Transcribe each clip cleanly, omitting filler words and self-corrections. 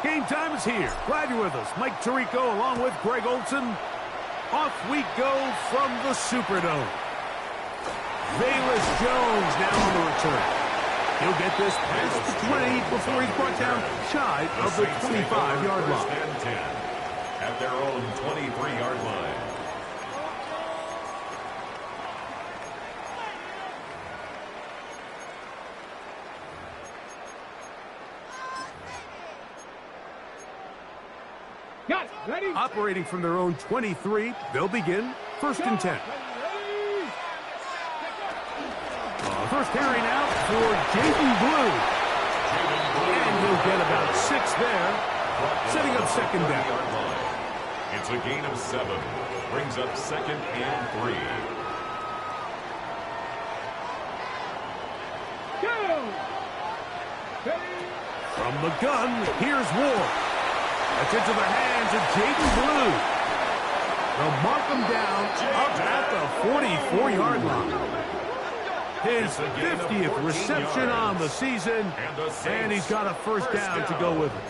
Game time is here. Glad you're with us. Mike Tirico along with Greg Olson. Off we go from the Superdome. Bayless Jones now on the return. He'll get this past the 20 before he's brought down shy of the 25-yard line. First and 10 at their own 23-yard line. Operating from their own 23, they'll begin first and 10. First carry now for Jaden Blue. And he'll get about 6 there, setting up second down. It's a gain of 7. Brings up second and 3. From the gun, here's Ward. That's into the hands of Jaden Blue. They'll mark him down up at the 44-yard line. His 50th reception on the season, and he's got a first down to go with it.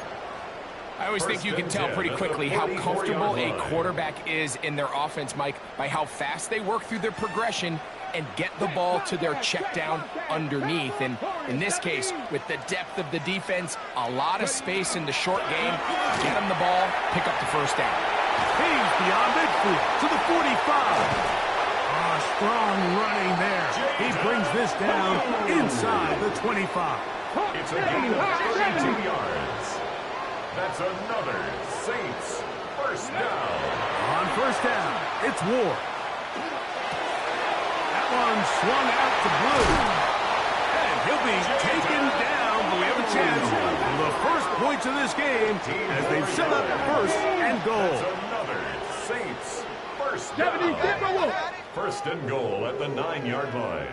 I always think you can tell pretty quickly how comfortable a quarterback is in their offense, Mike, by how fast they work through their progression and get the ball to their check down underneath. And in this case, with the depth of the defense, a lot of space in the short game, get them the ball, pick up the first down. He's beyond midfield to the 45. Strong running there. He brings this down inside the 25. It's a gain of 32 yards. That's another Saints first down. On first down, it's Ward. That one swung out to Blue. And he'll be taken down, but we have a chance for the first points of this game as they've set up first and goal. That's another Saints first down. First and goal at the 9-yard line.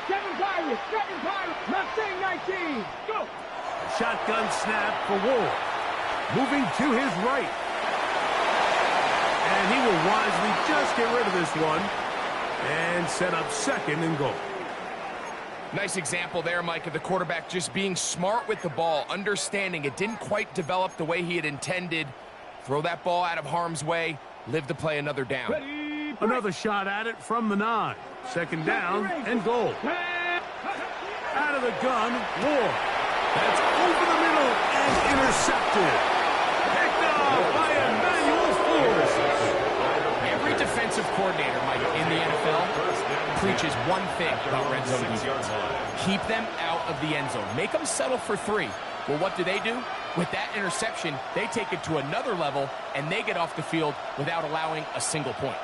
Seven Pirates, Mustang 19, go! Shotgun snap for Ward. Moving to his right. And he will wisely just get rid of this one and set up second and goal. Nice example there, Mike, of the quarterback just being smart with the ball, understanding it didn't quite develop the way he had intended. Throw that ball out of harm's way, live to play another down. Another shot at it from the 9. Second down and goal. Out of the gun, Ward. That's over the middle and intercepted. Picked off by Emmanuel Force. Every defensive coordinator, Mike, in the NFL preaches one thing about red zone defense. Keep them out of the end zone. Make them settle for 3. Well, what do? With that interception, they take it to another level, and they get off the field without allowing a single point.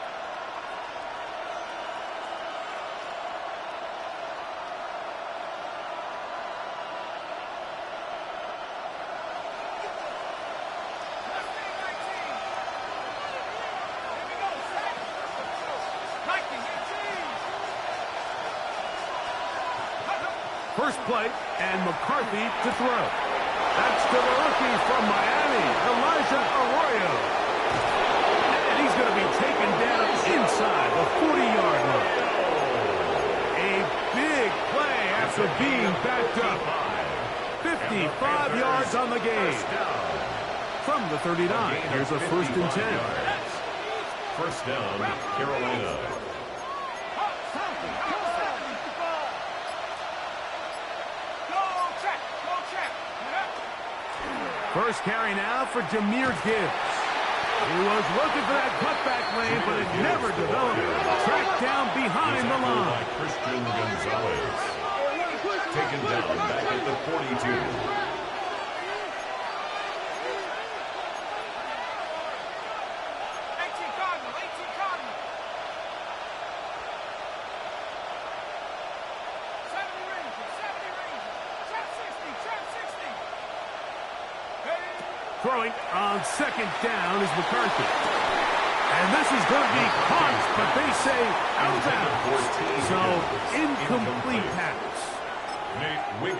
First play, and McCarthy to throw. That's to the rookie from Miami, Elijah Arroyo. And he's going to be taken down inside the 40-yard line. A big play after being backed up. 55 yards on the game. From the 39, here's a first and 10. First down, Carolina. First carry now for Jahmyr Gibbs. He was looking for that cutback lane, but it never developed. Tracked down behind the line. Christian Gonzalez. Taken down back at the 42. Throwing on second down is McCarthy. And this is going to be caught, but they say out of bounds. So, incomplete pass.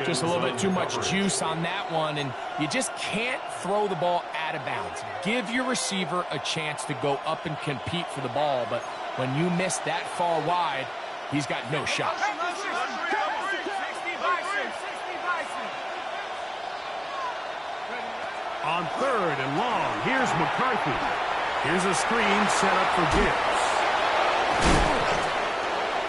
Just a little bit too much juice on that one, and you just can't throw the ball out of bounds. Give your receiver a chance to go up and compete for the ball, but when you miss that far wide, he's got no shot. On third and long, here's McCarthy. Here's a screen set up for Gibbs.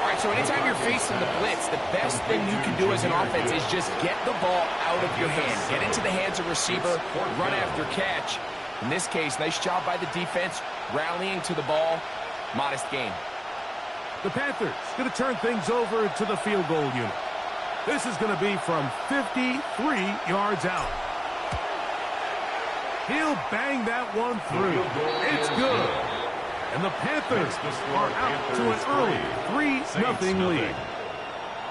All right, so anytime you're facing the blitz, the best thing you can do as an offense is just get the ball out of your hand. Get into the hands of receiver, run after catch. In this case, nice job by the defense, rallying to the ball. Modest gain. The Panthers going to turn things over to the field goal unit. This is going to be from 53 yards out. He'll bang that one through. It's good. And the Panthers are out to an early 3-0 lead.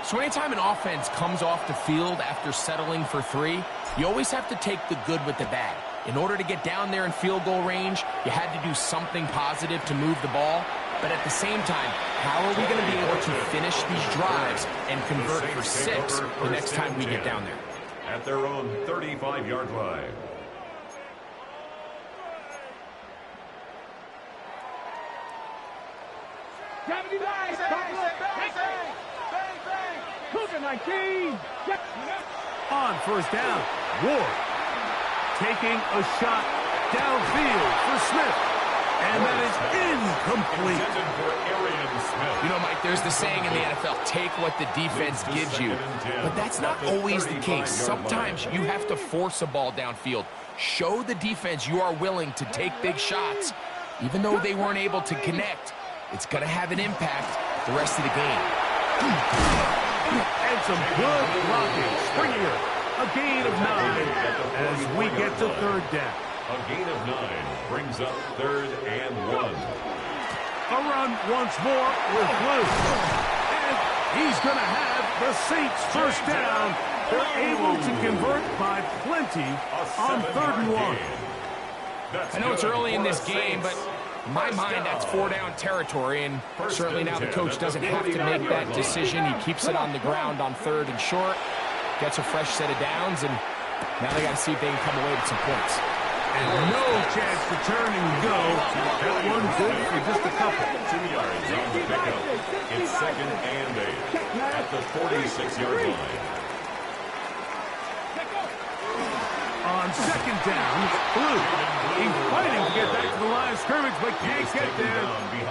So anytime an offense comes off the field after settling for 3, you always have to take the good with the bad. In order to get down there in field goal range, you had to do something positive to move the ball. But at the same time, how are we going to be able to finish these drives and convert for 6 the next time we get down there? At their own 35-yard line. On first down, Ward taking a shot downfield for Smith. And that is incomplete. You know, Mike, there's the saying in the NFL, take what the defense gives you. But that's not always the case. Sometimes you have to force a ball downfield. Show the defense you are willing to take big shots. Even though they weren't able to connect, it's going to have an impact the rest of the game. And some good blocking. Springer, a gain of 9 as we get to third down. A gain of 9 brings up 3rd and 1. A run once more with Blue. And he's going to have the Saints first down. They're able to convert by plenty on 3rd and 1. I know it's early in this game, but in my mind, that's 4-down territory, and certainly now the coach doesn't have to make that decision. He keeps it on the ground on 3rd and short, gets a fresh set of downs, and now they got to see if they can come away with some points. And no chance to turn and go. That one good for just a couple. 2 yards on the pickup. It's 2nd and 8 at the 46-yard line. On 2nd down, Blue. He's fighting to get back to the line of scrimmage, but can't get there.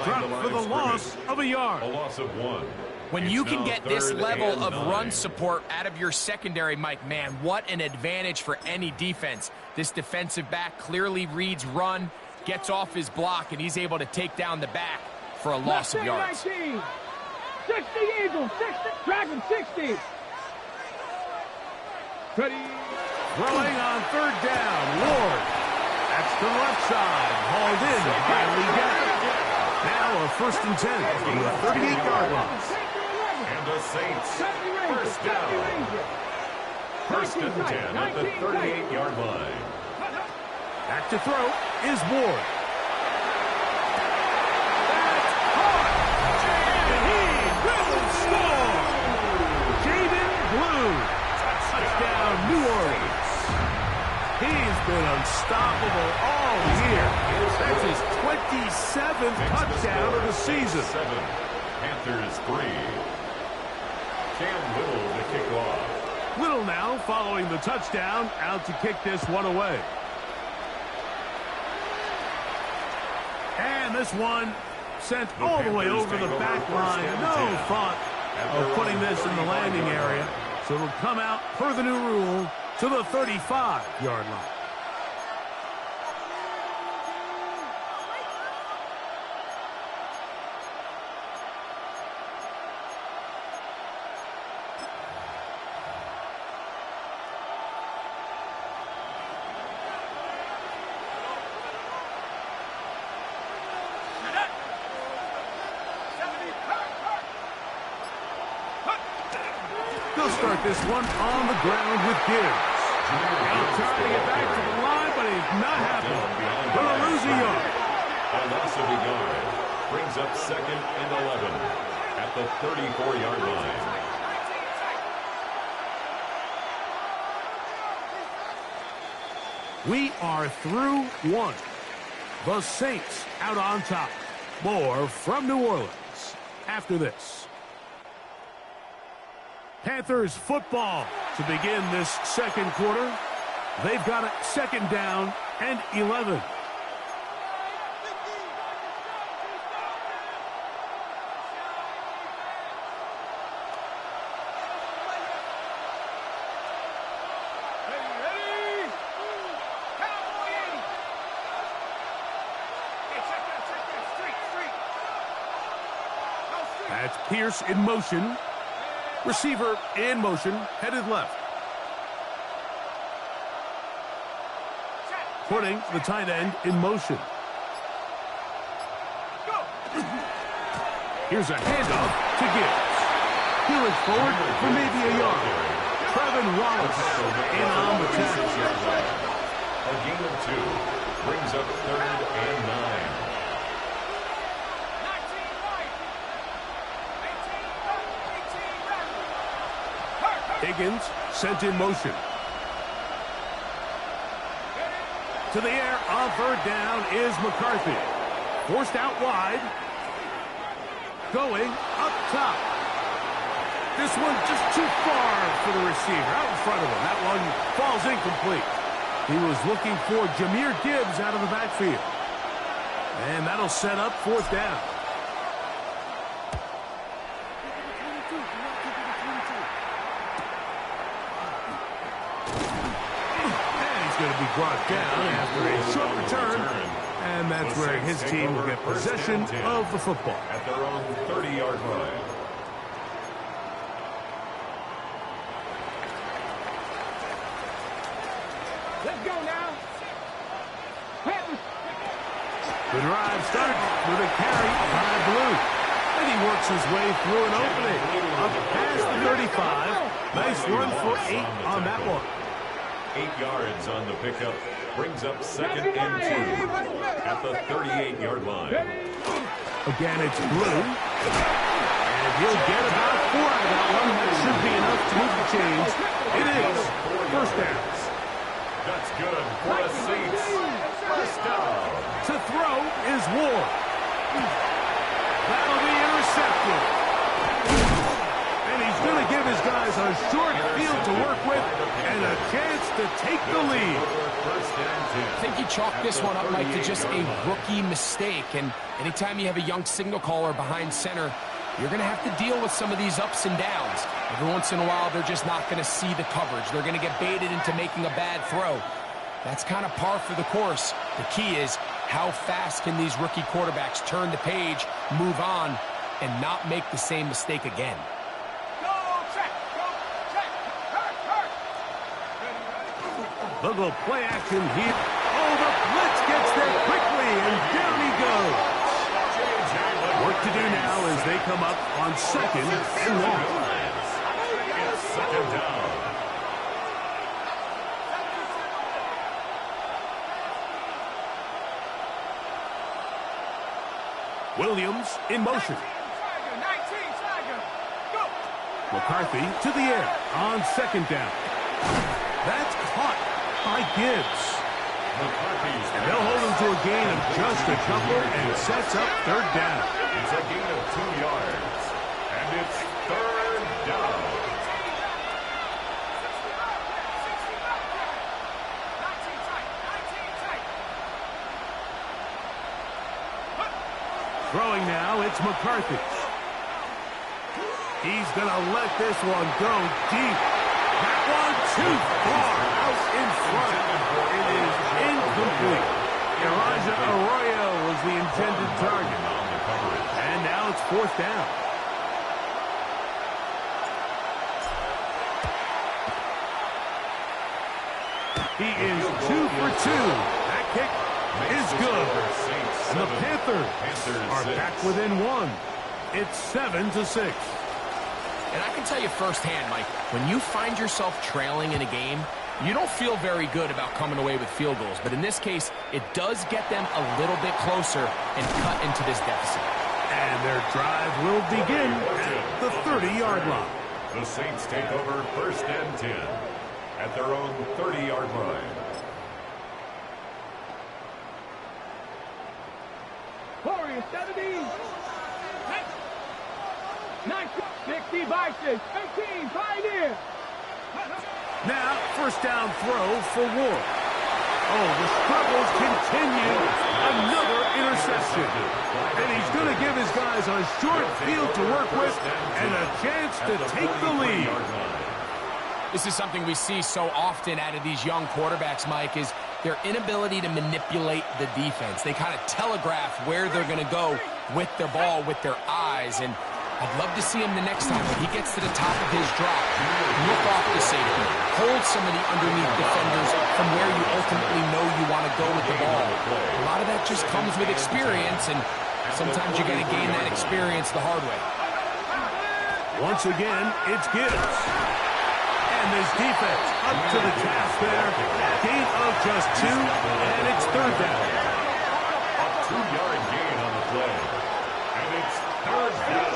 Dropped for the loss of a yard. A loss of 1. When you can get this level of run support out of your secondary, Mike, man, what an advantage for any defense. This defensive back clearly reads run, gets off his block, and he's able to take down the back for a loss of yards. 60 Eagles, 60, Dragon 60. Ready. Throwing on 3rd down, Ward. That's to the left side, hauled in by Lee Gadd. Now a 1st and 10 from the 38-yard line. And the Saints first down. 1st and 10 at the 38-yard line. Back to throw is Ward. And he will score. Jaden Blue. Touchdown, New Orleans. He's been unstoppable all year. That's his 27th touchdown of the season. 7. Panthers 3. Cam Little to kick off. Little now following the touchdown, out to kick this one away. And this one sent all the way over the back line. No thought of putting this in the landing area. So it'll come out per the new rule to the 35-yard line. They'll start this one on the ground with Gibbs. Now trying to get back to the line, but it's not happening. Gonna lose a yard. A loss of a yard brings up 2nd and 11 at the 34-yard line. We are through one. The Saints out on top. More from New Orleans after this. Panthers football to begin this second quarter. They've got it second down and 11. That's Pierce in motion. Receiver in motion, headed left. Putting the tight end in motion. Here's a handoff to Gibbs. He looks forward for maybe a yard. Trevin Wallace in on the tackle. A gain of 2 brings up 3rd and 9. Higgins sent in motion. To the air on 3rd down is McCarthy. Forced out wide. Going up top. This one just too far for the receiver. Out in front of him. That one falls incomplete. He was looking for Jahmyr Gibbs out of the backfield. And that'll set up 4th down. Going to be brought down after a short return, and that's where his team will get possession of the football. At their own 30-yard line. Let's go now. Panthers. The drive starts with a carry by Blue. And he works his way through an opening. Up past the 35. Nice run for 8 on that one. 8 yards on the pickup. Brings up 2nd and 2 at the 38-yard line. Again, it's Blue. And he'll get about 4 out of that one. That should be enough to move the chains. It is 1st down. That's good for the Saints. 1st down. To throw is Ward. That'll be intercepted. And he's going to give his guys a short field to work with and a chance to take the lead. I think you chalk this one up, Mike, to just a rookie mistake. And anytime you have a young signal caller behind center, you're going to have to deal with some of these ups and downs. Every once in a while, they're just not going to see the coverage. They're going to get baited into making a bad throw. That's kind of par for the course. The key is how fast can these rookie quarterbacks turn the page, move on, and not make the same mistake again. They'll go play action here. Oh, the blitz gets there quickly, and down he goes. Work to do now as they come up on 2nd and 1. It's 2nd down. Williams in motion. McCarthy to the air on 2nd down. That's caught by Gibbs. And they'll hold him to a gain of just a couple and sets up 3rd down. It's a gain of 2 yards. And it's 3rd down. Throwing now, it's McCarthy. He's going to let this one go deep. That one too far out in front. It is incomplete. Elijah Arroyo was the intended target. And now it's 4th down. He is 2 for 2. That kick is good. And the Panthers are back within 1. It's 7-6. And I can tell you firsthand, Mike, when you find yourself trailing in a game, you don't feel very good about coming away with field goals. But in this case, it does get them a little bit closer and cut into this deficit. And their drive will begin at the 30-yard line. The Saints take over 1st and 10 at their own 30-yard line. Warriors 70. 60 Vikings. 15 Pioneer. Now, first down throw for Ward. Oh, the struggles continue. Another interception. And he's going to give his guys a short field to work with and a chance to take the lead. This is something we see so often out of these young quarterbacks, Mike, is their inability to manipulate the defense. They kind of telegraph where they're going to go with their ball, with their eyes. And I'd love to see him the next time when he gets to the top of his drop. Look off the safety. Hold some of the underneath defenders from where you ultimately know you want to go with the ball. A lot of that just comes with experience, and sometimes you got to gain that experience the hard way. Once again, it's Gibbs. And this defense up to the task there. Gain of just 2, and it's third down. A 2-yard gain on the play. And it's third down.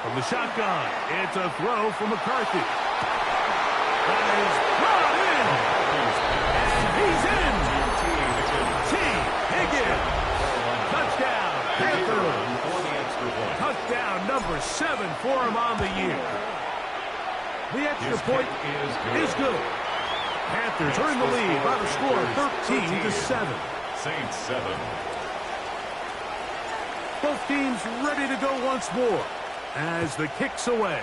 From the shotgun, it's a throw for McCarthy. That is brought in. And he's in. T. Higgins. Touchdown, Panthers. Touchdown number 7 for him on the year. The extra point is good. Panthers earn the lead by the score of 13-7. Saints 7. Both teams ready to go once more as the kick's away.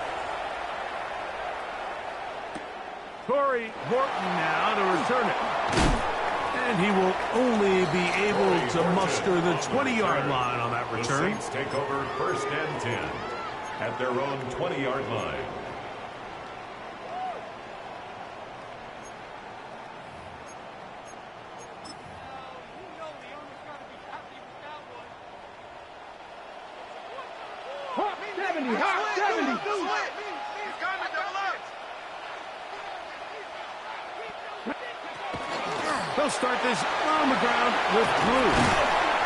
Torrey Horton now to return it. And he will only be able to muster the 20-yard line on that return. The Saints take over first and 10 at their own 20-yard line. Hot 70, hot 70. They'll start this on the ground with Blue.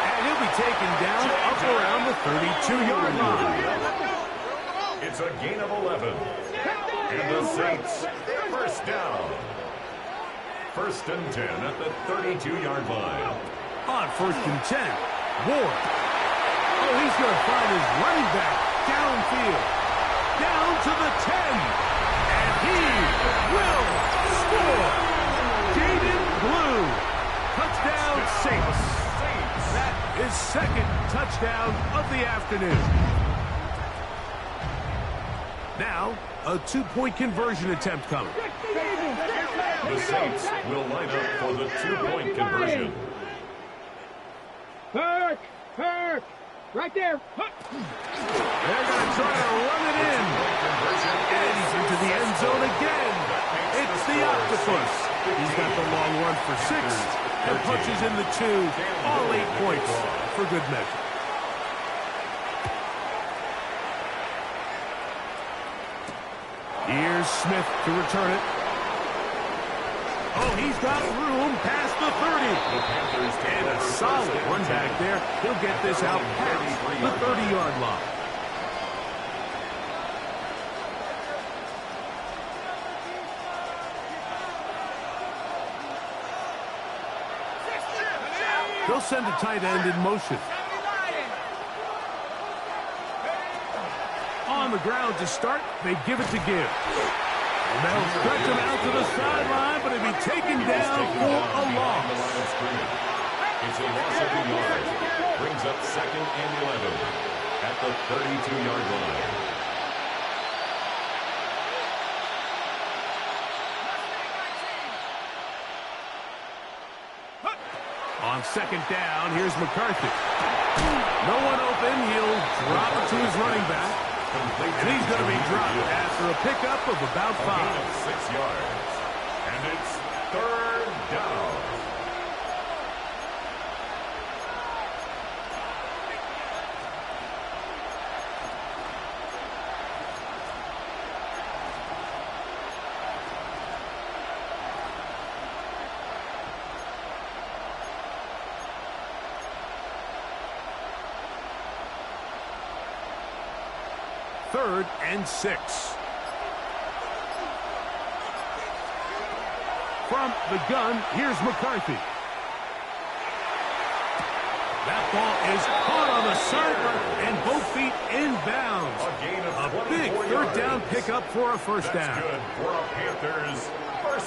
And he'll be taken down up around the 32-yard line. It's a gain of 11. And the Saints, first down. First and 10 at the 32-yard line. On first and 10, Ward. Oh, he's going to find his running back downfield. Down to the 10. And he will score. Jaden Blue. Touchdown, Saints. That is second touchdown of the afternoon. Now, a 2-point conversion attempt coming. The Saints will line up for the 2-point conversion. Hurt, hurt. Right there. They're going to try to run it in. And he's into the end zone again. It's the Octopus. He's got the long run for 6 and punches in the 2. All 8 points for good measure. Here's Smith to return it. Oh, he's got room past the 30. And a solid run back there. He'll get this out past the 30-yard line. They'll send a tight end in motion. On the ground to start, they give it to Gibbs. And they'll stretch him out to the sideline, but he'll be taken down for a loss. It's a loss of a yard. Brings up second and 11 at the 32-yard line. On second down, here's McCarthy. No one open. He'll drop it to his running back. And he's going to be dropped after a pickup of about 5. A gain of 6 yards. And it's third down. Third and 6. From the gun, here's McCarthy. That ball is caught on the sideline, and both feet inbounds. A big third down pickup for a first down. Good for a Panthers.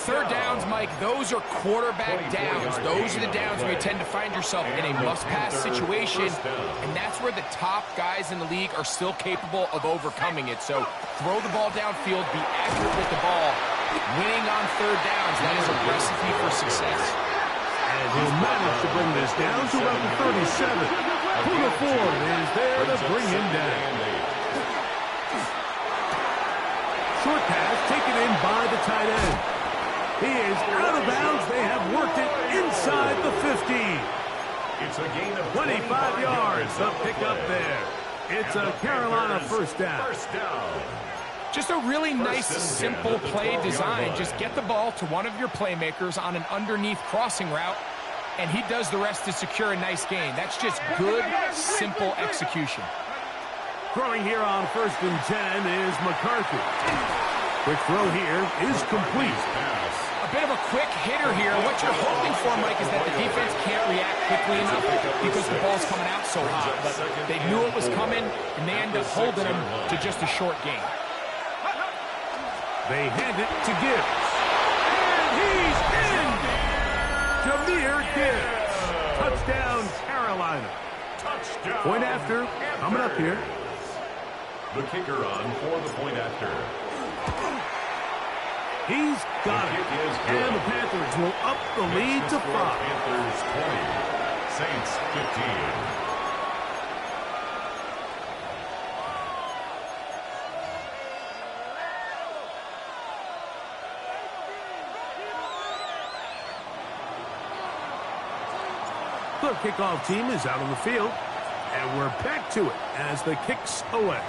Third downs, Mike, those are quarterback downs. Those are the downs where you tend to find yourself in a must-pass situation, and that's where the top guys in the league are still capable of overcoming it. So throw the ball downfield, be accurate with the ball. Winning on third downs, that is a recipe for success. And he'll manage to bring this down to about the 37. Puna Ford is there to bring him down. Short pass taken in by the tight end. He is out of bounds. They have worked it inside the 50. It's a gain of 25 yards. The pickup there. It's a Carolina first down. Just a really nice, simple play design. Just get the ball to one of your playmakers on an underneath crossing route, and he does the rest to secure a nice gain. That's just good, simple execution. Throwing here on 1st and 10 is McCarthy. Quick throw here is complete. A bit of a quick hitter here. What you're hoping for, Mike, is that the defense can't react quickly enough because the ball's coming out so hot. But they knew it was coming, and they end up holding him to just a short gain. They hand it to Gibbs. And he's in! Jahmyr Gibbs. Touchdown, Carolina. Touchdown. Point after coming up here. The kicker on for the point after. He's got it. And the Panthers will up the lead to 5. Panthers 20, Saints 15. The kickoff team is out on the field, and we're back to it as the kick's away.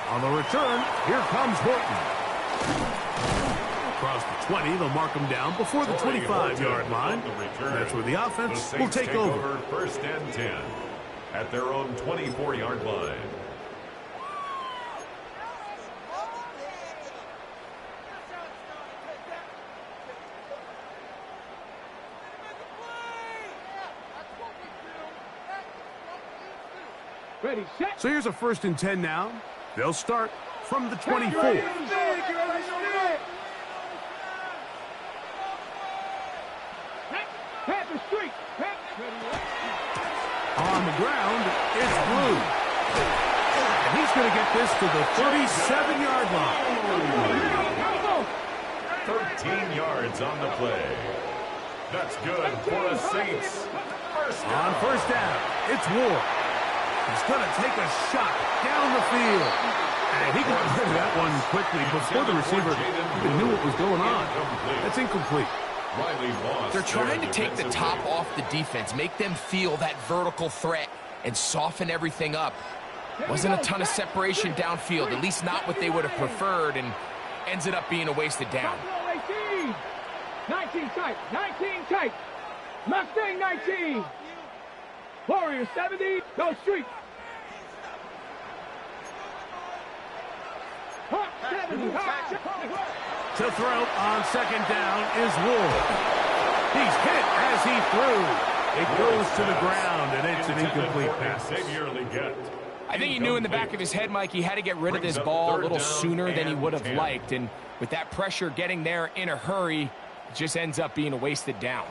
On the return, here comes Horton. Across the 20, they'll mark him down before the 25-yard line. That's where the offense will take over. 1st and 10 at their own 24-yard line. Ready, set. So here's a 1st and 10 now. They'll start from the 24. Panther streak. On the ground, it's Blue. And he's going to get this to the 37-yard line. 13 yards on the play. That's good for a Saints. On 1st down, it's Ward. He's going to take a shot down the field. And he got rid of that one quickly before the receiver even knew what was going on. That's incomplete. They're trying to take the top off the defense, make them feel that vertical threat, and soften everything up. Wasn't a ton of separation downfield, at least not what they would have preferred, and ends it up being a wasted down. 19 tight, 19 tight. Mustang 19. Warrior 70, go street. Hawk 70, To throw on 2nd down is Ward. He's hit as he threw. It goes to the ground, and it's an incomplete pass. I think he knew in the back of his head, Mike, he had to get rid of this ball a little sooner than he would have liked. And with that pressure getting there in a hurry, it just ends up being a wasted down.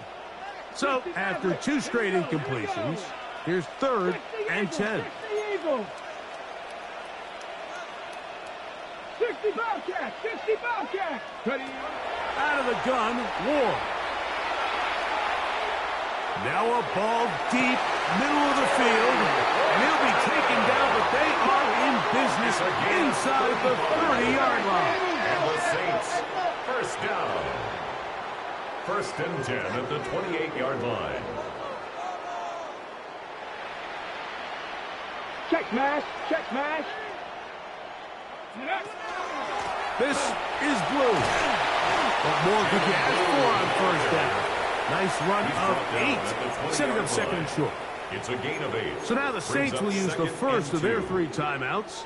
So after 2 straight incompletions, here's 3rd and 10. 60 Bobcat, 60 Bobcat. Out of the gun, Ward. Now a ball deep, middle of the field, and he'll be taken down, but they are in business inside the 30-yard line. And the Saints, 1st down. 1st and 10 at the 28-yard line. Check mash, check mash. This is Blue. What more could you ask for on 1st down? Nice run of 8, setting up 2nd and short. It's a gain of 8. So now the Saints will use the first of their 3 timeouts,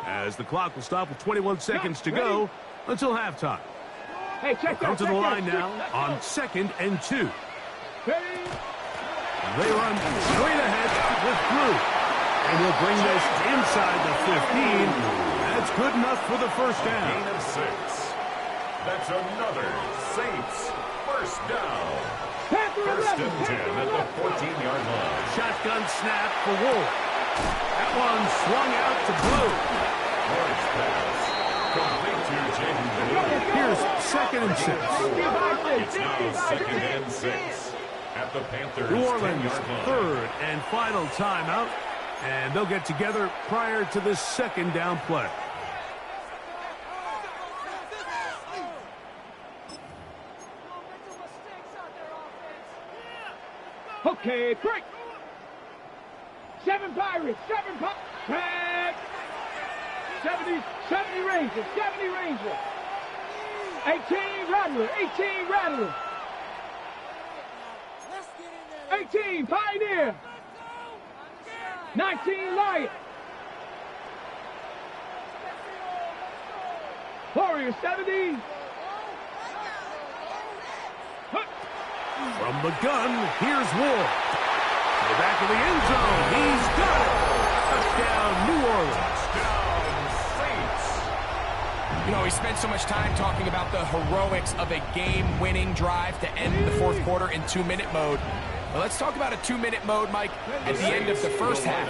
as the clock will stop with 21 seconds to go until halftime. Hey, check Come to the line now on 2nd and 2. They run straight ahead with Blue. And will bring this inside the 15. That's good enough for the first down. Gain of 6. That's another Saints first down. First and 10 at the 14-yard line. Shotgun snap for Wolf. That one swung out to Blue. Large pass. Complete to Jaden Blue. Here's 2nd and 6. It's now 2nd and 6 at the Panthers' New Orleans 10-yard line. 3rd and final timeout. And they'll get together prior to the 2nd down play. Okay, break. 7 Pirates, 7 Pirates. 70 Rangers, 70 Rangers. 18 Rattler, 18 Rattler. 18 Pioneer. 19 Lion. Warrior 70. From the gun, here's Ward. To the back of the end zone. He's got it. Touchdown, New Orleans. Touchdown, Saints. You know, we spent so much time talking about the heroics of a game-winning drive to end the 4th quarter in 2-minute mode. Well, let's talk about a 2-minute mode, Mike, at the end of the first half.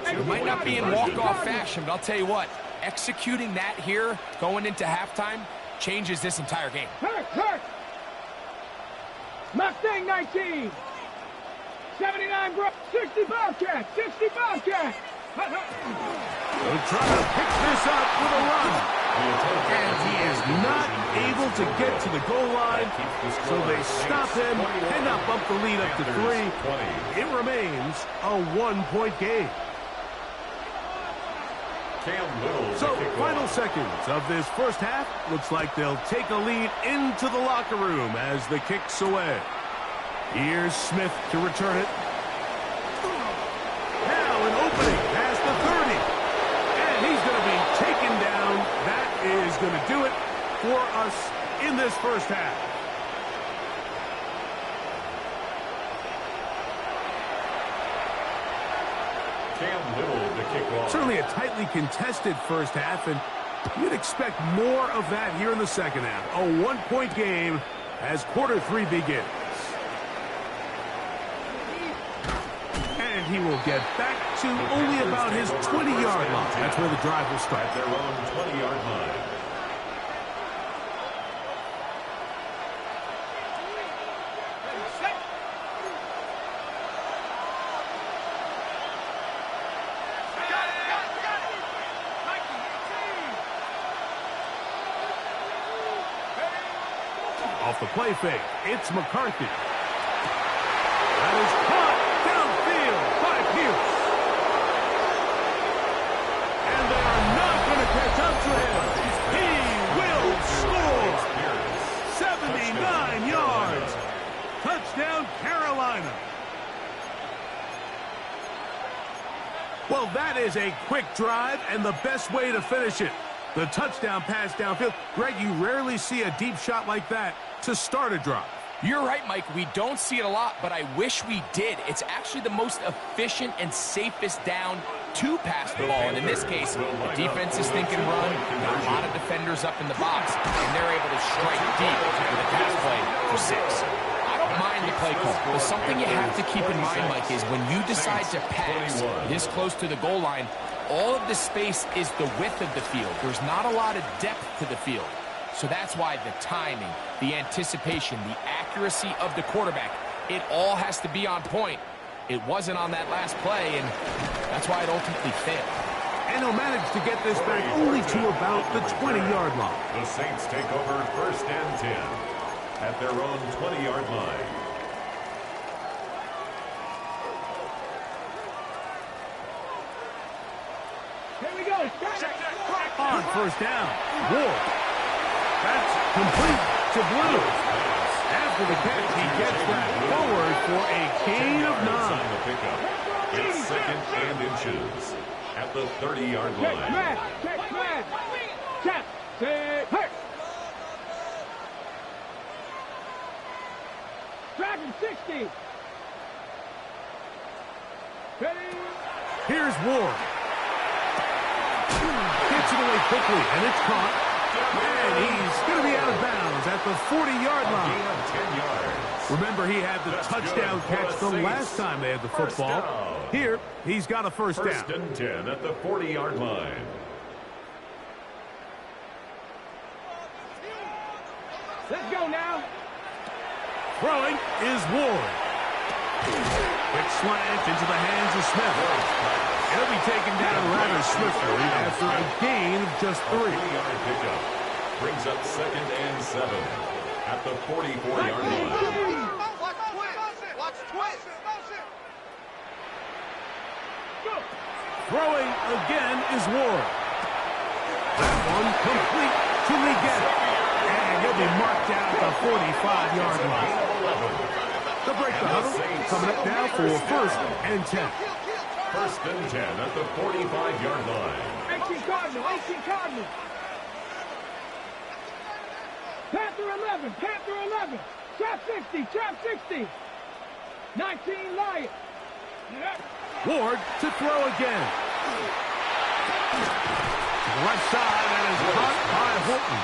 It might not be in walk-off fashion, but I'll tell you what, executing that here, going into halftime, changes this entire game. Hurt. Mustang 19. 79 bro. 60 Bobcat. 60 Bobcat. They'll try to pick this up with a run. And he is not able to get to the goal line, so they stop him and now bump the lead up to 3. It remains a 1-point game. So, final seconds of this first half. Looks like they'll take a lead into the locker room as the kick's away. Here's Smith to return it. Now an opening past the 30. And he's going to be taken down. That is going to do it for us in this first half. Certainly a tightly contested first half, and you'd expect more of that here in the second half. A 1-point game as quarter 3 begins. And he will get back to only about his 20-yard line. That's where the drive will start. At their own 20-yard line. Off the play fake, it's McCarthy. That is caught downfield by Pierce. And they are not going to catch up to him. He will score. 79 yards. Touchdown, Carolina. Well, that is a quick drive and the best way to finish it. The touchdown pass downfield. Greg, you rarely see a deep shot like that to start a drive. You're right, Mike. We don't see it a lot, but I wish we did. It's actually the most efficient and safest down to pass the ball. And in this case, the defense is thinking run, got a lot of defenders up in the box, and they're able to strike deep with a pass play for 6. I don't mind the play call, but something you have to keep in mind, Mike, is when you decide to pass this close to the goal line, all of the space is the width of the field. There's not a lot of depth to the field. So that's why the timing, the anticipation, the accuracy of the quarterback, it all has to be on point. It wasn't on that last play, and that's why it ultimately failed. And he'll manage to get this back only to about the 20-yard line. The Saints take over first and 10 at their own 20-yard line. Here we go. On first down, Ward. That's complete to Blue. After the catch, he gets that forward for a gain of 9. It's 2nd and inches at the 30-yard line. Check, say, hey. Dragon 60. Here's Ward. Gets it away quickly, and it's caught. And he's going to be out of bounds at the 40-yard line. Gain of 10 yards. Remember, he had the touchdown catch the last time they had the football. Here, he's got a first down. First and 10 at the 40-yard line. Let's go now. Throwing is Ward. Quick slant into the hands of Smith. He'll be taken down rather swiftly after a gain of just 3. 3-yard pickup. Brings up 2nd and 7 at the 44-yard line. Throwing again is Ward. That one complete to Leggett. And he'll be marked down at the 45-yard line. The break the huddle. Coming up now for 1st and 10. 1st and 10 at the 45-yard line. 18 Cardinal, 18 Cardinal. Panther 11, Panther 11. Trap 60, trap 60. 19 Lion. Ward to throw again. Left side, and is caught by Horton.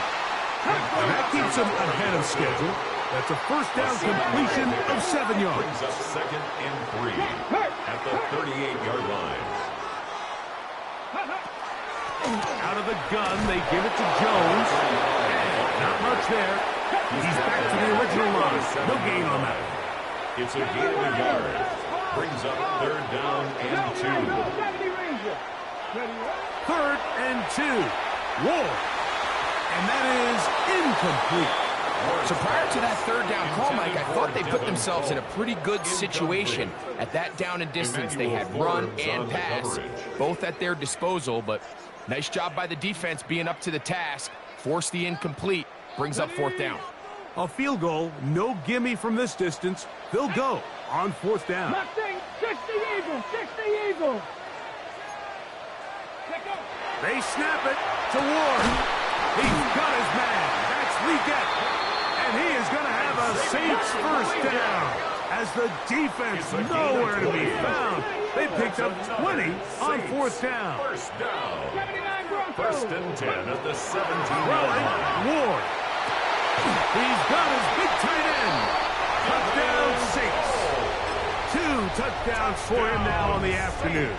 And that keeps him ahead of schedule. That's a first down completion of 7 yards. Brings up 2nd and 3 at the 38-yard line. Out of the gun, they give it to Jones. And not much there. He's back to the original line. No gain on that. It's a gain of a yard. Brings up 3rd down and 2. 3rd and 2. Ward. And that is incomplete. So prior to that 3rd down call, Mike, I thought they put themselves in a pretty good situation. At that down and distance, they had run and pass, both at their disposal, but nice job by the defense being up to the task. Force the incomplete, brings up 4th down. A field goal, no gimme from this distance. They'll go on 4th down. Mustang, 60 Eagles, 60 Eagles. They snap it to Ward. He's got his man. That's Leggett. And he is going to have a Saints first down as the defense nowhere to be found. They picked up 20 on 4th down. First down. 1st and 10 at the 17-yard Rolling, line. Ward. He's got his big tight end. Touchdown Saints. 2 touchdowns for him now on the afternoon.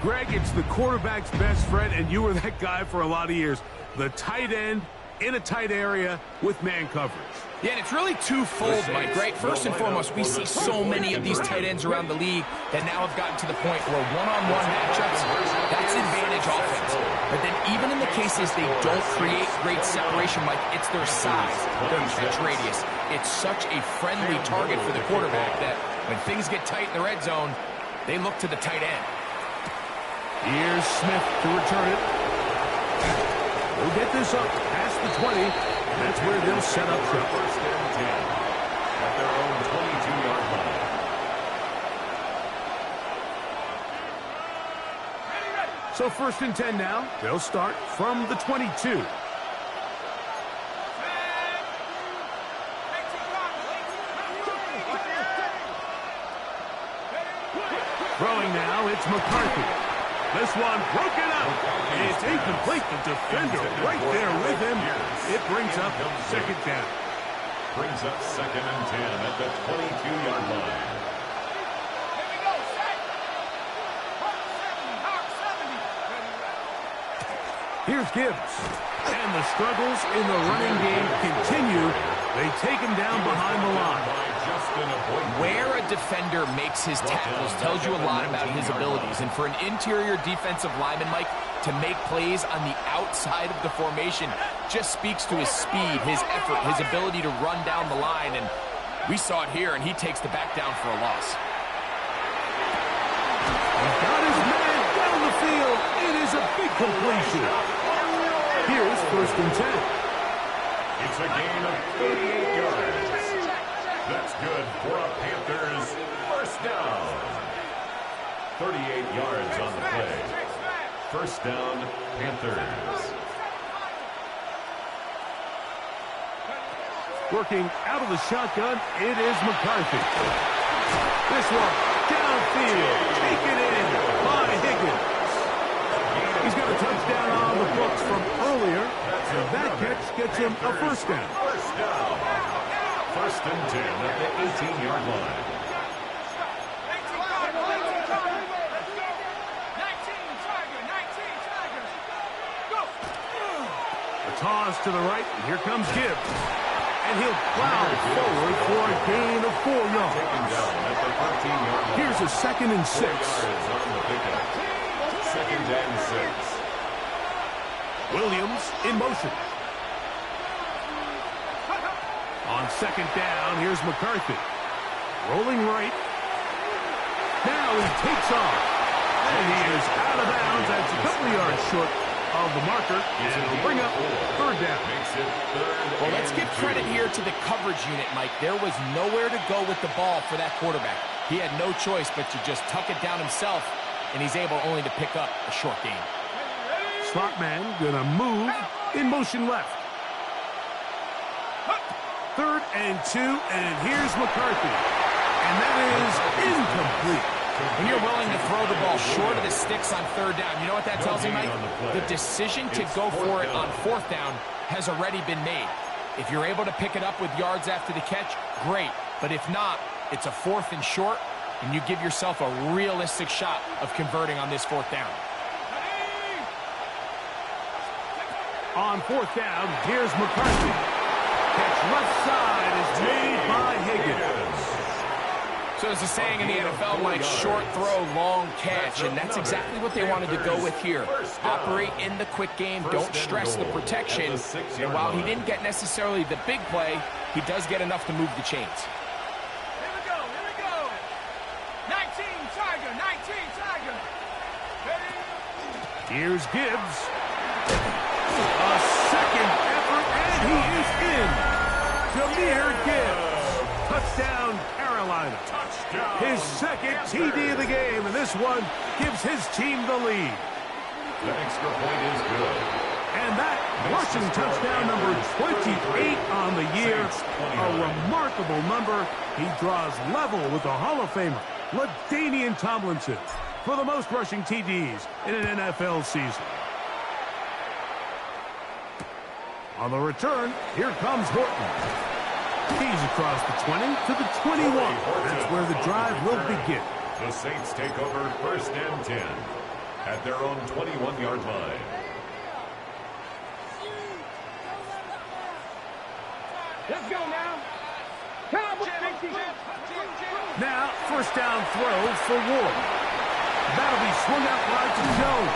Greg, it's the quarterback's best friend, and you were that guy for a lot of years. The tight end in a tight area with man coverage. Yeah, and it's really twofold, Mike, right? First and foremost, we see so many of these tight ends around the league that now have gotten to the point where one-on-one matchups, that's advantage offense. But then even in the cases they don't create great separation, Mike, it's their size, their catch radius. It's such a friendly target for the quarterback that when things get tight in the red zone, they look to the tight end. Here's Smith to return it. We'll get this up past the 20. That's where they'll set up shop. 1st and 10 at their own 22-yard line. So 1st and 10 now. They'll start from the 22. Throwing now, it's McCarthy. This one broken up. It's incomplete. The defender right there with him. It brings up 2nd down. Brings up 2nd and 10 at the 22-yard line. Here's Gibbs. And the struggles in the running game continue. They take him down behind the line. Where a defender makes his tackles tells you a lot about his abilities. And for an interior defensive lineman, Mike, to make plays on the outside of the formation just speaks to his speed, his effort, his ability to run down the line. And we saw it here, and he takes the back down for a loss. He's got his man down the field. It is a big completion. Here's 1st and 10. It's a gain of 38 yards. That's good for a Panthers first down. 38 yards on the play. First down, Panthers. Working out of the shotgun, it is McCarthy. This one, downfield, taken in by Higgins. He's got a touchdown on the books from earlier, and that catch gets him a first down. First down. First and 10 at the 18-yard line. A toss to the right, and here comes Gibbs. And he'll plow forward for a gain of 4 yards. Taken down at the 13-yard line. Here's a 2nd and 6. 4 yards on the pickup. 2nd and 6. Williams in motion. On 2nd down, here's McCarthy. Rolling right. Now he takes off. And he is out of bounds. That's a couple of yards short of the marker. And it'll bring up 3rd down. Makes it 3rd. Well, let's give credit here to the coverage unit, Mike. There was nowhere to go with the ball for that quarterback. He had no choice but to just tuck it down himself, and he's able only to pick up a short gain. Slot man gonna move in motion left. 3rd and 2, and here's McCarthy. And that is incomplete. When you're willing to throw the ball short of the sticks on 3rd down, you know what that tells me, Mike? The decision to go for it on 4th down has already been made. If you're able to pick it up with yards after the catch, great. But if not, it's a 4th and short, and you give yourself a realistic shot of converting on this 4th down. On 4th down, here's McCarthy. Catch left side is made by Higgins. So there's a saying in the NFL, Mike, short throw, long catch, and that's exactly what they wanted to go with here. Operate in the quick game, don't stress the protection, and while he didn't get necessarily the big play, he does get enough to move the chains. Here we go. 19 Tiger, 19 Tiger. Here's Gibbs. A second effort, and he is in. Jahmyr Gibbs. Touchdown, Carolina. His 2nd TD of the game, and this one gives his team the lead. The extra point is good. And that rushing touchdown number 28 on the year. A remarkable number. He draws level with the Hall of Famer, LaDainian Tomlinson, for the most rushing TDs in an NFL season. On the return, here comes Horton. He's across the 20 to the 21. That's where the drive will begin. The Saints take over 1st and 10 at their own 21-yard line. Let's go now. Now, 1st down throw for Ward. That'll be swung out wide to Jones.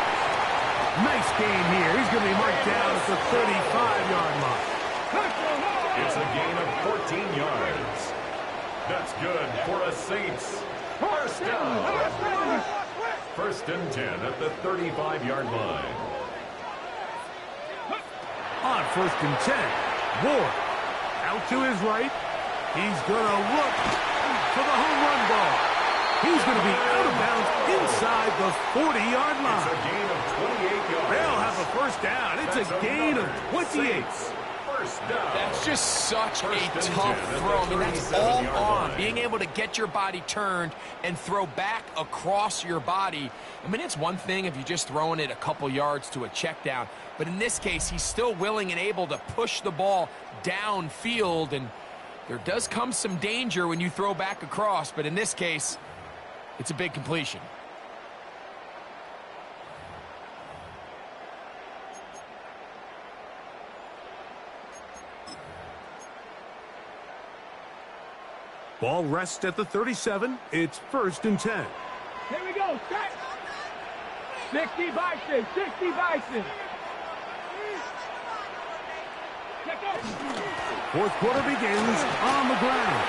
Nice gain here. He's going to be marked down at the 35-yard line. It's a gain of 14 yards. That's good for a Saints. First down. 1st and 10 at the 35-yard line. On 1st and 10, Ward out to his right. He's going to look for the home run ball. He's going to be out of bounds inside the 40-yard line. It's a gain of 28 yards. They'll have a first down. It's a gain of 28. That's just such a tough throw. I mean, that's all on. Being able to get your body turned and throw back across your body. I mean, it's one thing if you're just throwing it a couple yards to a check down. But in this case, he's still willing and able to push the ball downfield. And there does come some danger when you throw back across. But in this case, it's a big completion. Ball rests at the 37. It's 1st and 10. Here we go. Set. 60 Bison. 60 Bison. Check out. 4th quarter begins on the ground.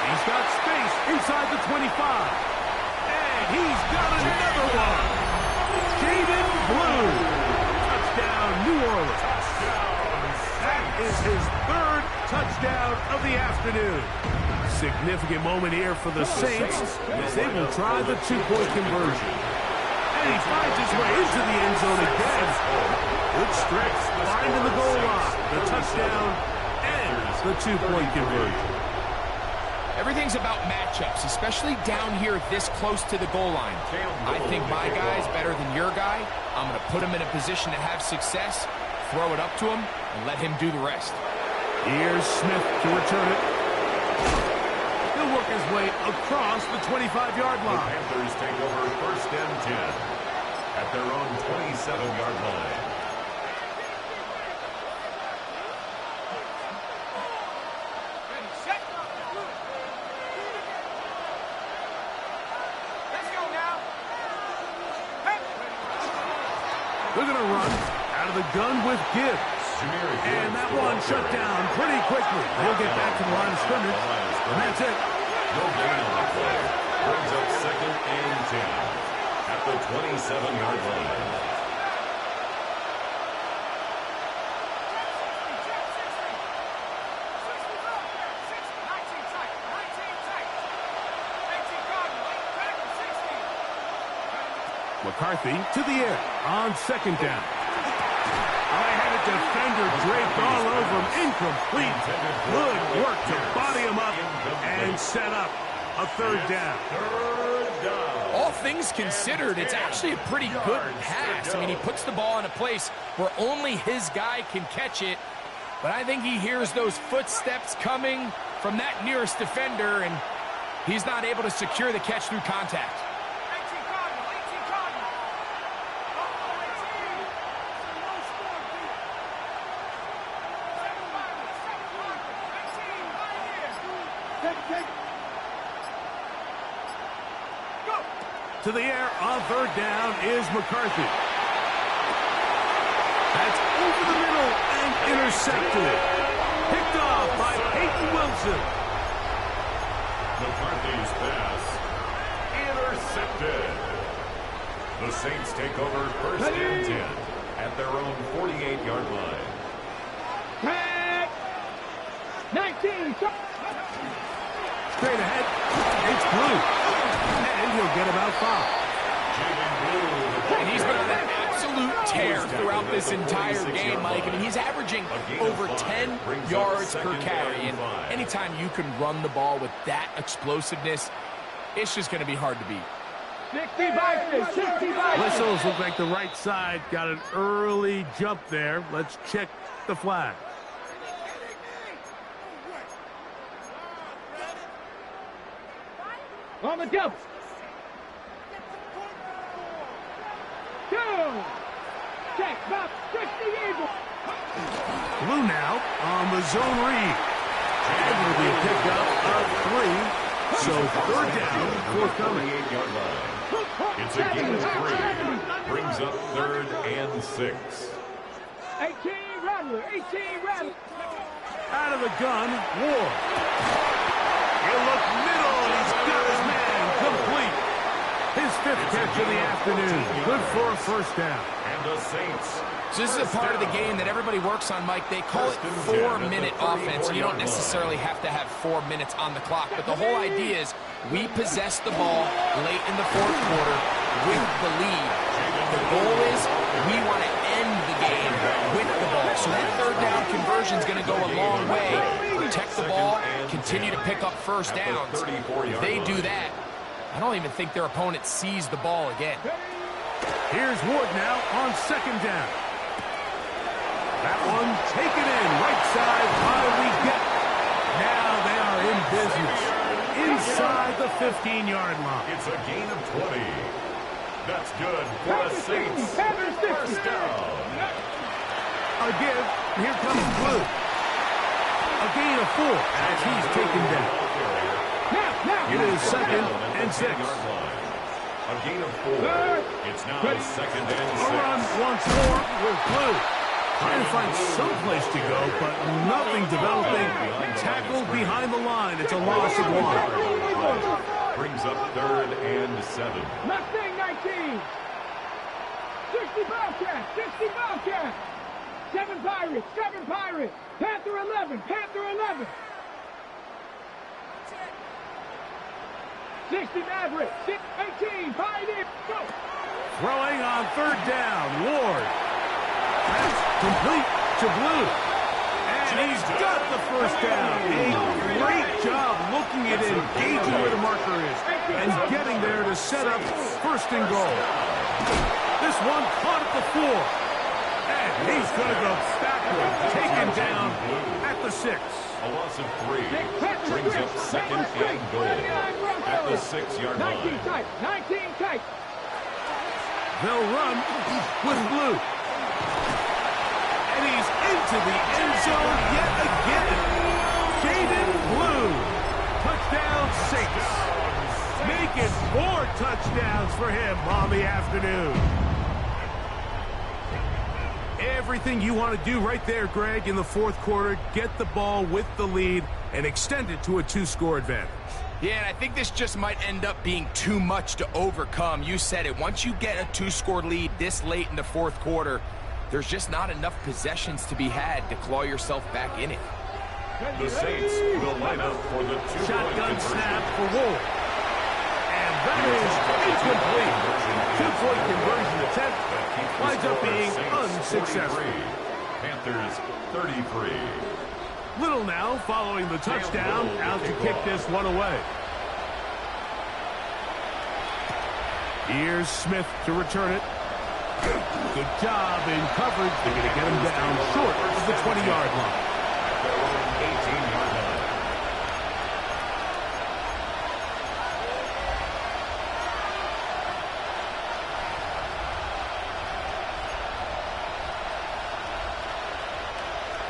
He's got space inside the 25. And he's got another one. Jaden Blue. Touchdown, New Orleans. That is his 3rd touchdown of the afternoon. Significant moment here for the Saints as they will try the 2-point conversion. And he finds his way into the end zone again. Good stretch. Finding the goal line. The touchdown and the two-point conversion. Everything's about matchups, especially down here this close to the goal line. I think my guy's better than your guy. I'm going to put him in a position to have success, throw it up to him, and let him do the rest. Here's Smith to return it. He'll work his way across the 25-yard line. The Panthers take over 1st and 10 at their own 27-yard line. They're going to run out of the gun with Gibbs. And that one shut down pretty quickly. He'll get back to the line of scrimmage, and that's it. No gain on the play. Brings up 2nd and 10 at the 27-yard line. McCarthy to the air on 2nd down. I had a defender draped all over him. Incomplete. Good work to body him up and set up a 3rd down. All things considered, it's actually a pretty good pass. I mean, he puts the ball in a place where only his guy can catch it. But I think he hears those footsteps coming from that nearest defender, and he's not able to secure the catch through contact. To the air on 3rd down is McCarthy. That's over the middle and intercepted. Picked off by Peyton Wilson. McCarthy's pass intercepted. The Saints take over 1st and 10 at their own 48-yard line. Tag! 19. Straight ahead. It's Blue. And he'll get about 5. And he's been on an absolute tear throughout this entire game, Mike. I mean, he's averaging over 10 yards per carry. And anytime you can run the ball with that explosiveness, it's just going to be hard to beat. 65. Whistles look like the right side got an early jump there. Let's check the flag. On the double. 2. Check. About 60 Eagle. Blue now on the zone read. And will be a pickup of 3. So 3rd down, forthcoming. 48-yard line. It's a gain of 3. Brings up 3rd and 6. 18 Rattler. 18 Rattler. Out of the gun, Ward. He'll look middle, and he's got his man complete. His 5th catch of the afternoon. Good for a 1st down. And the Saints. So this is a part of the game that everybody works on, Mike. They call it 4-minute offense. You don't necessarily have to have 4 minutes on the clock, but the whole idea is we possess the ball late in the 4th quarter with the lead. The goal is we want to end the game with the ball. So that 3rd down conversion is going to go a long way. Protect the ball, continue to pick up 1st downs. If they do that, I don't even think their opponent sees the ball again. Here's Ward now on 2nd down. That one taken in right side while we get. Now they are in business inside the 15-yard line. It's a gain of 20. That's good for the Saints. 1st down. A give. Here comes Blue. A gain of 4 as he's taken down. It is 2nd and 6. A gain of 4. It's now 2nd and 6. A run once more with Blue. Trying to find some place to go, but nothing developing. Tackled behind the line. It's a loss of 1. Brings up 3rd and 7. Mustang 19. 60 Bobcat. 60 Bobcat. 7 Pirates. 7 Pirates. Panther 11. Panther 11. 60 Maverick. 18 Pioneer. Go. Throwing on 3rd down. Ward. That's complete to Blue. And he's got the first down. A great job looking at it, engaging where the marker is, and getting there to set up first and goal. This one caught at the 4. And he's going to go backward, taken down at the 6. A loss of 3 brings up second and goal at the 6-yard line. 19 tight, 19 tight. They'll run with Blue. And he's into the end zone yet again. Jaden Blue. Touchdown Saints. Making 4 touchdowns for him on the afternoon. Everything you want to do right there, Greg, in the fourth quarter. Get the ball with the lead and extend it to a 2-score advantage. Yeah, and I think this just might end up being too much to overcome. You said it. Once you get a 2-score lead this late in the fourth quarter, there's just not enough possessions to be had to claw yourself back in it. The Saints will line up for the 2-point Shotgun conversion. snap for Wolf. And that is incomplete. 2-point conversion attempt winds up being unsuccessful. Panthers 33. Little now following the touchdown, out to kick this one away. Here's Smith to return it. Good job in coverage. They're going to get him down short of the 20-yard line. At their own 18-yard line.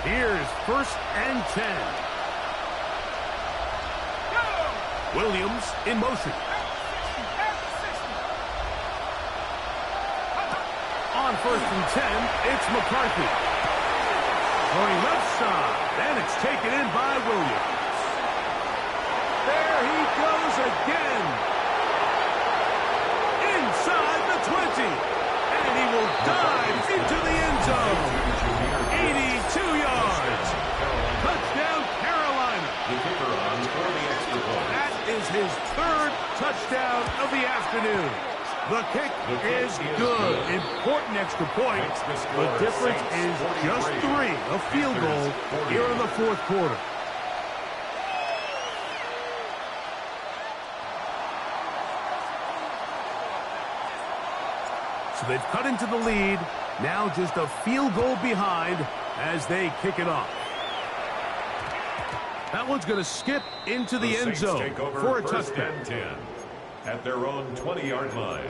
Here's first and 10. Williams in motion. On first and 10, it's McCarthy. Going left side, and it's taken in by Williams. There he goes again. Inside the 20. And he will dive into the end zone. 82 yards. Touchdown, Carolina. The kicker on for the extra point. That is his 3rd touchdown of the afternoon. The kick is good. Important extra point. The difference is just 3. A field goal here in the fourth quarter. So they've cut into the lead. Now just a field goal behind as they kick it off. That one's going to skip into the end zone for a touchdown. First and 10 at their own 20-yard line.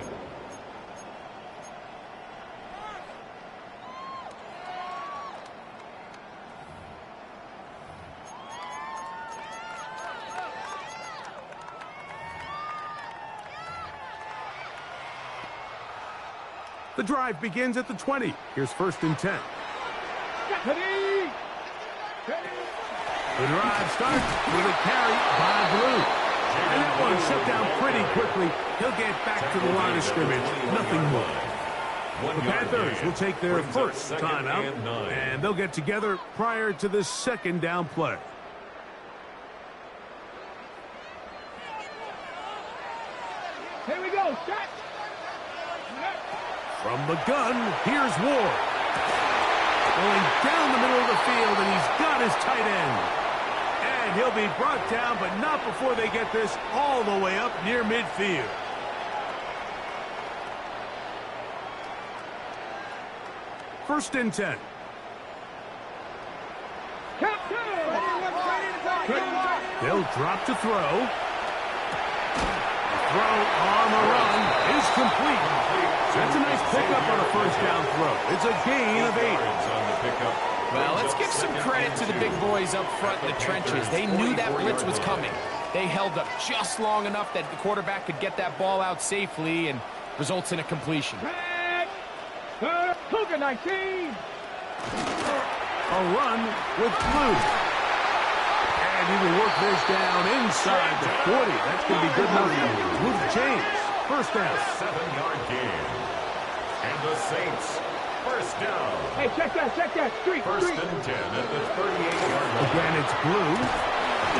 The drive begins at the 20. Here's first and 10. The drive starts with a carry by Blue. And that one shut down pretty quickly. He'll get back to the line of scrimmage. Nothing more. The Panthers will take their first timeout, and they'll get together prior to this second down play. Here we go, shot. From the gun, here's Ward. Going down the middle of the field, and he's got his tight end. And he'll be brought down, but not before they get this all the way up near midfield. First and 10. They'll drop to throw. The throw on the run is complete. That's a nice pickup on a first down throw. It's a gain of 8. Well, let's give some credit to the big boys up front in the trenches. They knew that blitz was coming. They held up just long enough that the quarterback could get that ball out safely and results in a completion. Cougar 19. A run with Blue. And he will work this down inside the 40. That's going to be good enough. Luke James, first down. 7-yard gain. And the Saints, first down. Hey, check that. Street. First and 10 at the 38-yard line. Again, it's Blue.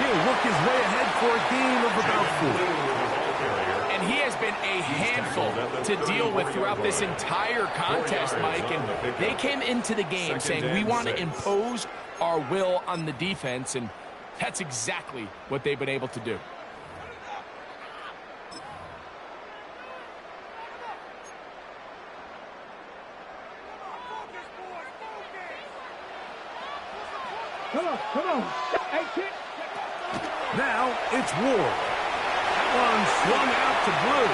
He'll work his way ahead for a gain of about 4. And he has been a handful to deal with throughout this entire contest, Mike, and they came into the game saying we want to impose our will on the defense, and that's exactly what they've been able to do. Come on. Hey, kick. Now it's Ward. That one swung out to Blue.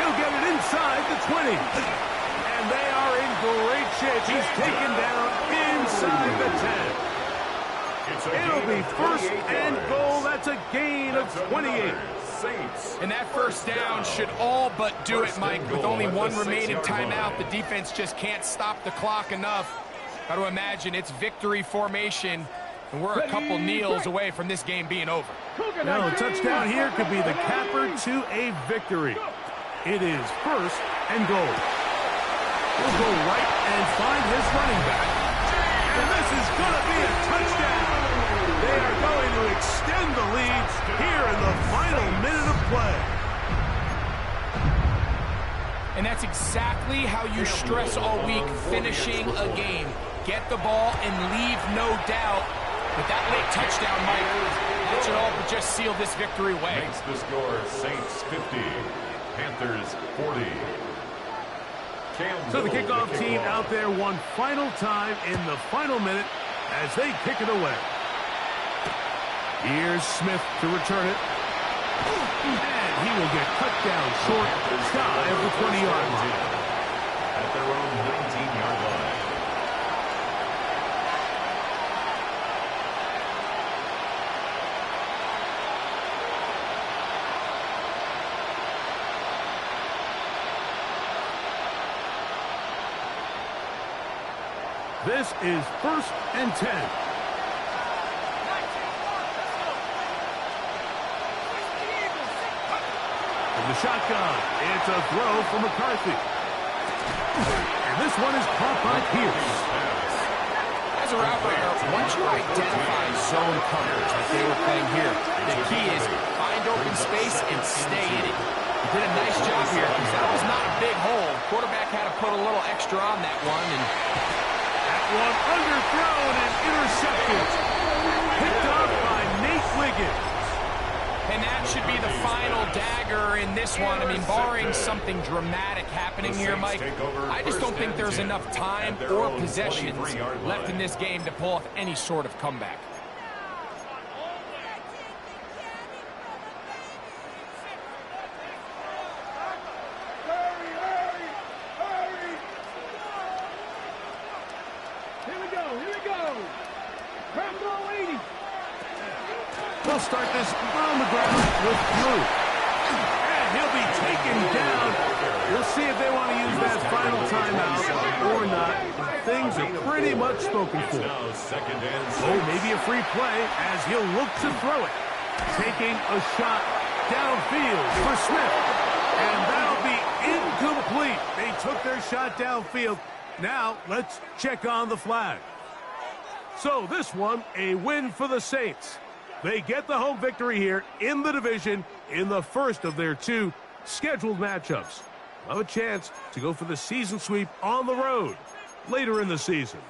He'll get it inside the 20. And they are in great shape. He's taken down inside the 10. It'll be first and goal. That's a gain of 28. And that first down should all but do it, Mike. With only one remaining timeout, the defense just can't stop the clock enough. Got to imagine it's victory formation, and we're a couple kneels away from this game being over. Now, a touchdown here could be the capper to a victory. It is first and goal. He'll go right and find his running back. And this is going to be a touchdown. They are going to extend the lead here in the final minute of play. And that's exactly how you stress all week, finishing a game. Get the ball and leave no doubt. But that late touchdown, Mike, that should all but just seal this victory away. Makes the score Saints 50, Panthers 40. So the kickoff team out there one final time in the final minute as they kick it away. Here's Smith to return it. And he will get cut down short, shy of the 20-yard line. At their own 19-yard line. This is first and 10. From the shotgun, it's a throw for McCarthy. And this one is caught by Pierce. As a route runner, once you identify zone coverage like they were playing here, the key is find open space and stay in it. He did a nice job here because that was not a big hole. Quarterback had to put a little extra on that one, and that one underthrown and intercepted. Picked up by Nate Wiggins. And that should be the final dagger in this one. I mean, barring something dramatic happening here, Mike, I just don't think there's enough time or possessions left in this game to pull off any sort of comeback. Here we go. Rambo 80. They'll start this on the ground with Blue. And he'll be taken down. We'll see if they want to use that final timeout or not. Things are pretty much spoken for. Oh, maybe a free play as he'll look to throw it. Taking a shot downfield for Smith. And that'll be incomplete. They took their shot downfield. Now, let's check on the flag. So this one, a win for the Saints. They get the home victory here in the division in the first of their two scheduled matchups. Have a chance to go for the season sweep on the road later in the season.